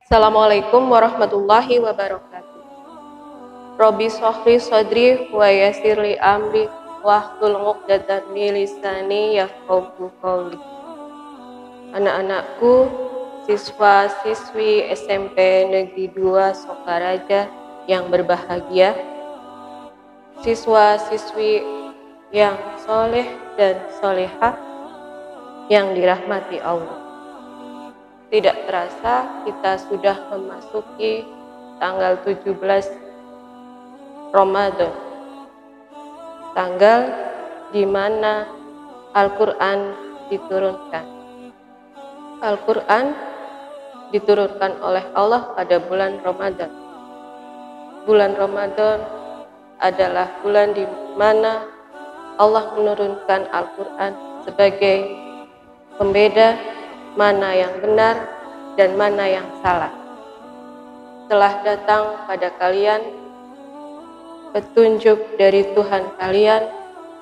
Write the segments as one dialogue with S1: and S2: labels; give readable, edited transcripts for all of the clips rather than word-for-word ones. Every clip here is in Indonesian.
S1: Assalamualaikum warahmatullahi wabarakatuh. Robbi shrahli sadri wa yassirli amri wahlul 'uqdatam min lisani yafqahu qawli. Anak-anakku, siswa-siswi SMP Negeri 2 Sokaraja yang berbahagia, siswa-siswi yang soleh dan solehah yang dirahmati Allah. Tidak terasa kita sudah memasuki tanggal 17 Ramadan, tanggal di mana Al-Quran diturunkan. Al-Quran diturunkan oleh Allah pada bulan Ramadan. Bulan Ramadan adalah bulan di mana Allah menurunkan Al-Quran sebagai pembeda mana yang benar dan mana yang salah. Telah datang pada kalian petunjuk dari Tuhan kalian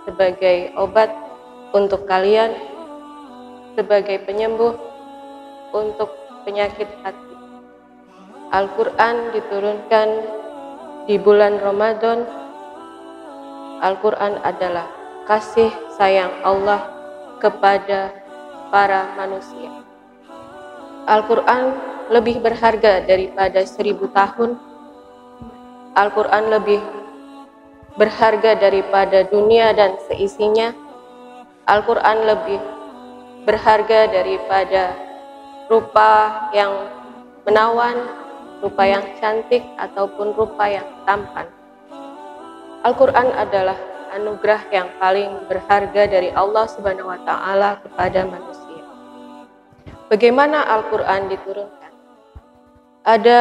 S1: sebagai obat untuk kalian, sebagai penyembuh untuk penyakit hati. Al-Quran diturunkan di bulan Ramadan. Al-Quran adalah kasih sayang Allah kepada para manusia. Al-Quran lebih berharga daripada 1000 tahun. Al-Quran lebih berharga daripada dunia dan seisinya. Al-Quran lebih berharga daripada rupa yang menawan, rupa yang cantik, ataupun rupa yang tampan. Al-Quran adalah anugerah yang paling berharga dari Allah Subhanahu wa Ta'ala kepada manusia. Bagaimana Al-Quran diturunkan? Ada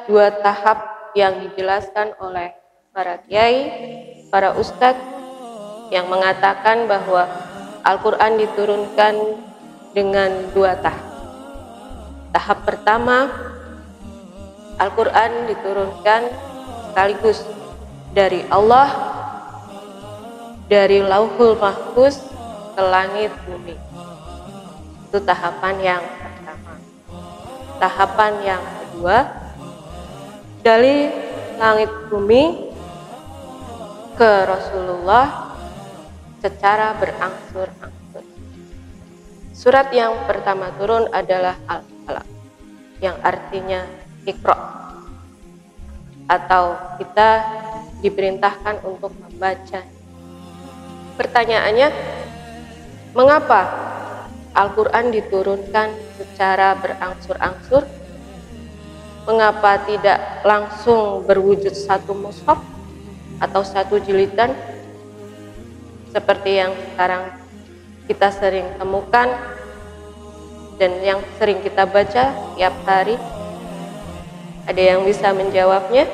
S1: 2 tahap yang dijelaskan oleh para kiai, para ustadz, yang mengatakan bahwa Al-Quran diturunkan dengan 2 tahap. Tahap pertama, Al-Quran diturunkan sekaligus dari Allah, dari Lauhul Mahfuz ke langit bumi. Itu tahapan yang pertama. Tahapan yang kedua, dari langit bumi ke Rasulullah secara berangsur-angsur. Surat yang pertama turun adalah Al-Falaq, yang artinya Iqra, atau kita diperintahkan untuk membaca. Pertanyaannya, mengapa Al-Quran diturunkan secara berangsur-angsur? Mengapa tidak langsung berwujud satu mushaf atau satu jilidan seperti yang sekarang kita sering temukan dan yang sering kita baca tiap hari? Ada yang bisa menjawabnya?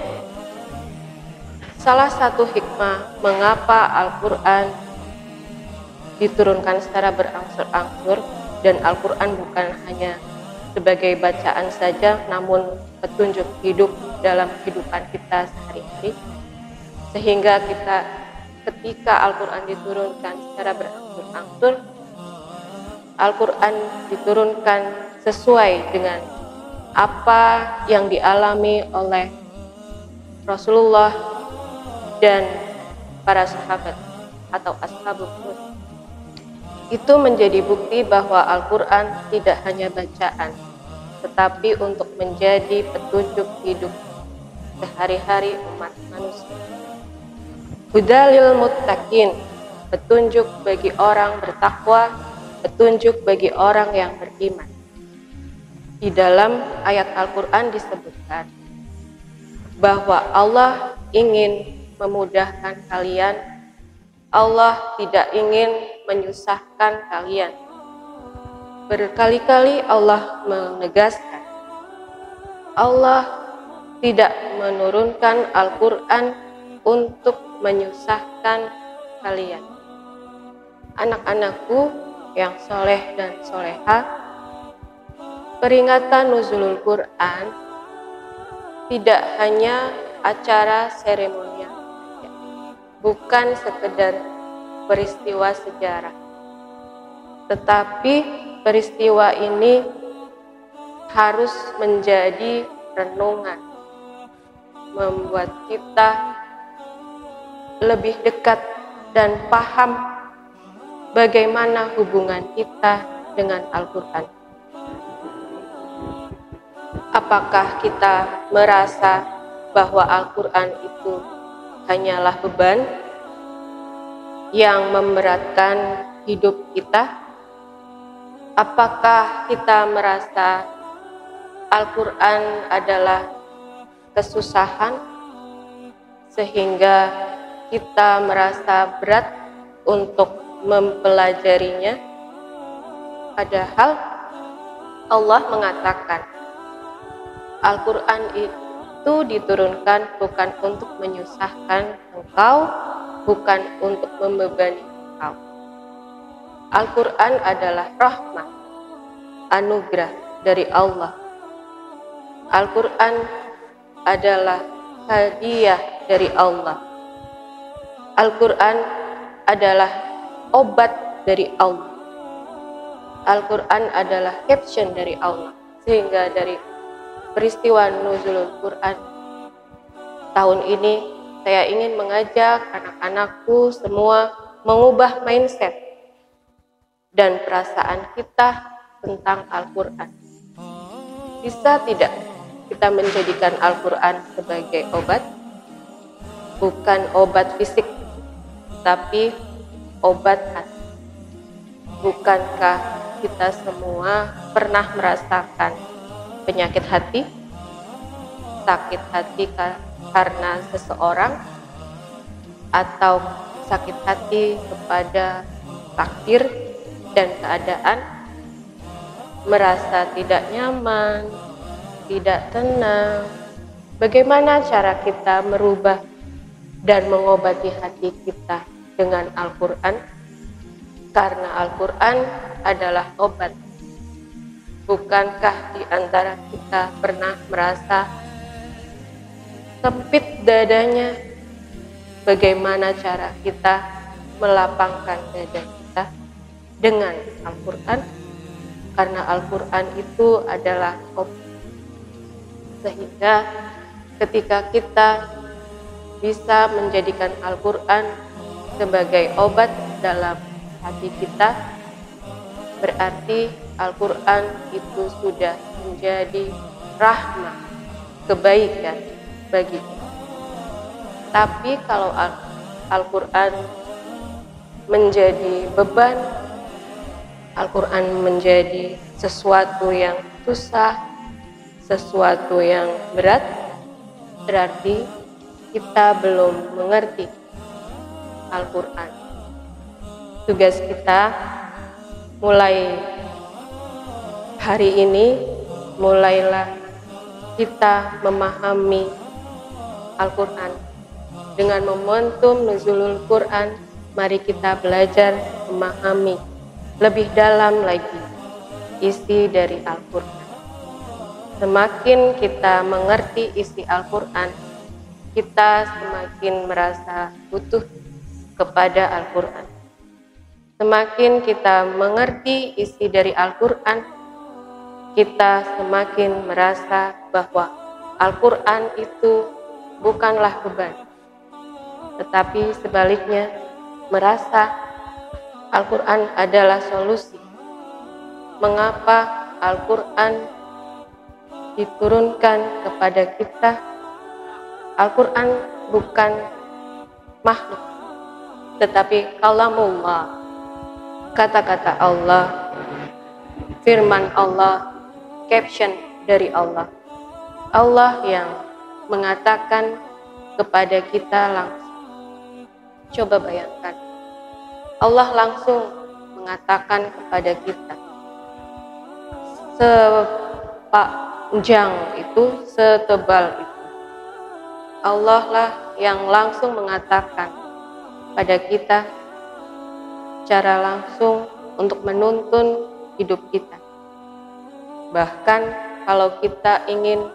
S1: Salah satu hikmah mengapa Al-Quran diturunkan secara berangsur-angsur, dan Al-Quran bukan hanya sebagai bacaan saja, namun petunjuk hidup dalam kehidupan kita sehari-hari, sehingga kita ketika Al-Quran diturunkan secara berangsur-angsur, Al-Quran diturunkan sesuai dengan apa yang dialami oleh Rasulullah dan para sahabat atau ashabul Qur'an. Itu menjadi bukti bahwa Al-Quran tidak hanya bacaan, tetapi untuk menjadi petunjuk hidup sehari-hari umat manusia. Hudalil muttaqin, petunjuk bagi orang bertakwa, petunjuk bagi orang yang beriman. Di dalam ayat Al-Quran disebutkan bahwa Allah ingin memudahkan kalian, Allah tidak ingin menyusahkan kalian. Berkali-kali Allah menegaskan, Allah tidak menurunkan Al-Quran untuk menyusahkan kalian. Anak-anakku yang soleh dan solehah, peringatan nuzulul Quran tidak hanya acara seremonial, bukan sekedar peristiwa sejarah, tetapi peristiwa ini harus menjadi renungan, membuat kita lebih dekat dan paham bagaimana hubungan kita dengan Al-Quran. Apakah kita merasa bahwa Al-Quran itu hanyalah beban yang memberatkan hidup kita? Apakah kita merasa Al-Quran adalah kesusahan sehingga kita merasa berat untuk mempelajarinya? Padahal Allah mengatakan Al-Quran itu diturunkan bukan untuk menyusahkan engkau, bukan untuk membebani engkau. Al-Quran adalah rahmat, anugerah dari Allah. Al-Quran adalah hadiah dari Allah. Al-Quran adalah obat dari Allah. Al-Quran adalah caption dari Allah. Sehingga dari peristiwa nuzulul Quran tahun ini, saya ingin mengajak anak-anakku semua mengubah mindset dan perasaan kita tentang Al-Quran. Bisa tidak kita menjadikan Al-Quran sebagai obat? Bukan obat fisik, tapi obat hati. Bukankah kita semua pernah merasakan penyakit hati, sakit hati karena seseorang, atau sakit hati kepada takdir dan keadaan, merasa tidak nyaman, tidak tenang? Bagaimana cara kita merubah dan mengobati hati kita dengan Al-Quran? Karena Al-Quran adalah obat. Bukankah di antara kita pernah merasa sempit dadanya? Bagaimana cara kita melapangkan dada kita dengan Al-Quran? Karena Al-Quran itu adalah obat. Sehingga ketika kita bisa menjadikan Al-Quran sebagai obat dalam hati kita, berarti Al-Quran itu sudah menjadi rahmat, kebaikan bagi kita. Tapi kalau Al-Quran menjadi beban, Al-Quran menjadi sesuatu yang susah, sesuatu yang berat, berarti kita belum mengerti Al-Quran. Tugas kita mulai hari ini, mulailah kita memahami Al-Quran. Dengan momentum nuzulul Quran, mari kita belajar memahami lebih dalam lagi isi dari Al-Quran. Semakin kita mengerti isi Al-Quran, kita semakin merasa butuh kepada Al-Quran. Semakin kita mengerti isi dari Al-Quran, kita semakin merasa bahwa Al-Quran itu bukanlah beban, tetapi sebaliknya merasa Al-Quran adalah solusi. Mengapa Al-Quran diturunkan kepada kita? Al-Quran bukan makhluk, tetapi kalamullah, kata-kata Allah, firman Allah, caption dari Allah. Allah yang mengatakan kepada kita langsung. Coba bayangkan, Allah langsung mengatakan kepada kita. Sepanjang itu, setebal itu. Allah lah yang langsung mengatakan pada kita secara langsung untuk menuntun hidup kita. Bahkan kalau kita ingin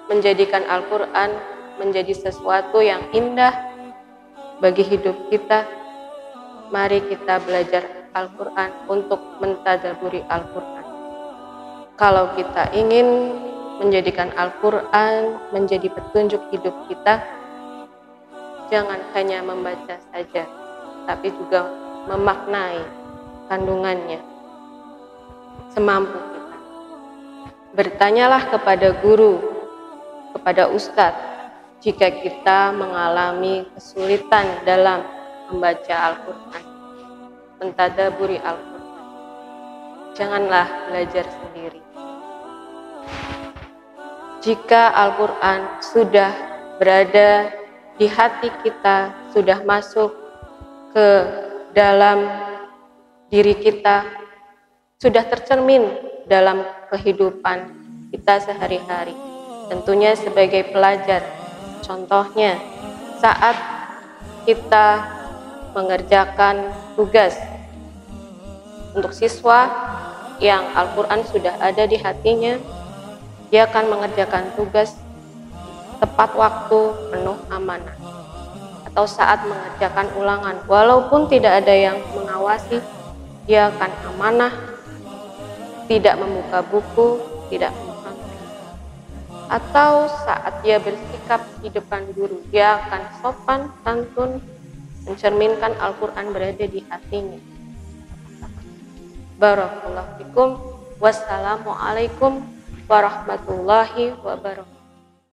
S1: menjadikan Al-Quran menjadi sesuatu yang indah bagi hidup kita, mari kita belajar Al-Quran untuk mentadaburi Al-Quran. Kalau kita ingin menjadikan Al-Quran menjadi petunjuk hidup kita, jangan hanya membaca saja, tapi juga memaknai kandungannya semampu kita. Bertanyalah kepada guru, kepada ustadz, jika kita mengalami kesulitan dalam membaca Al-Quran, mentadaburi Al-Quran. Janganlah belajar sendiri. Jika Al-Quran sudah berada di hati kita, sudah masuk ke dalam diri kita, sudah tercermin dalam kehidupan kita sehari-hari. Tentunya sebagai pelajar, contohnya saat kita mengerjakan tugas untuk siswa yang Al-Quran sudah ada di hatinya, dia akan mengerjakan tugas tepat waktu, penuh amanah. Atau saat mengerjakan ulangan, walaupun tidak ada yang mengawasi, dia akan amanah, tidak membuka buku, tidak memahami. Atau saat dia bersikap di depan guru, dia akan sopan, santun, mencerminkan Al-Quran berada di hatinya. Barakallahu fikum. Wassalamualaikum warahmatullahi wabarakatuh.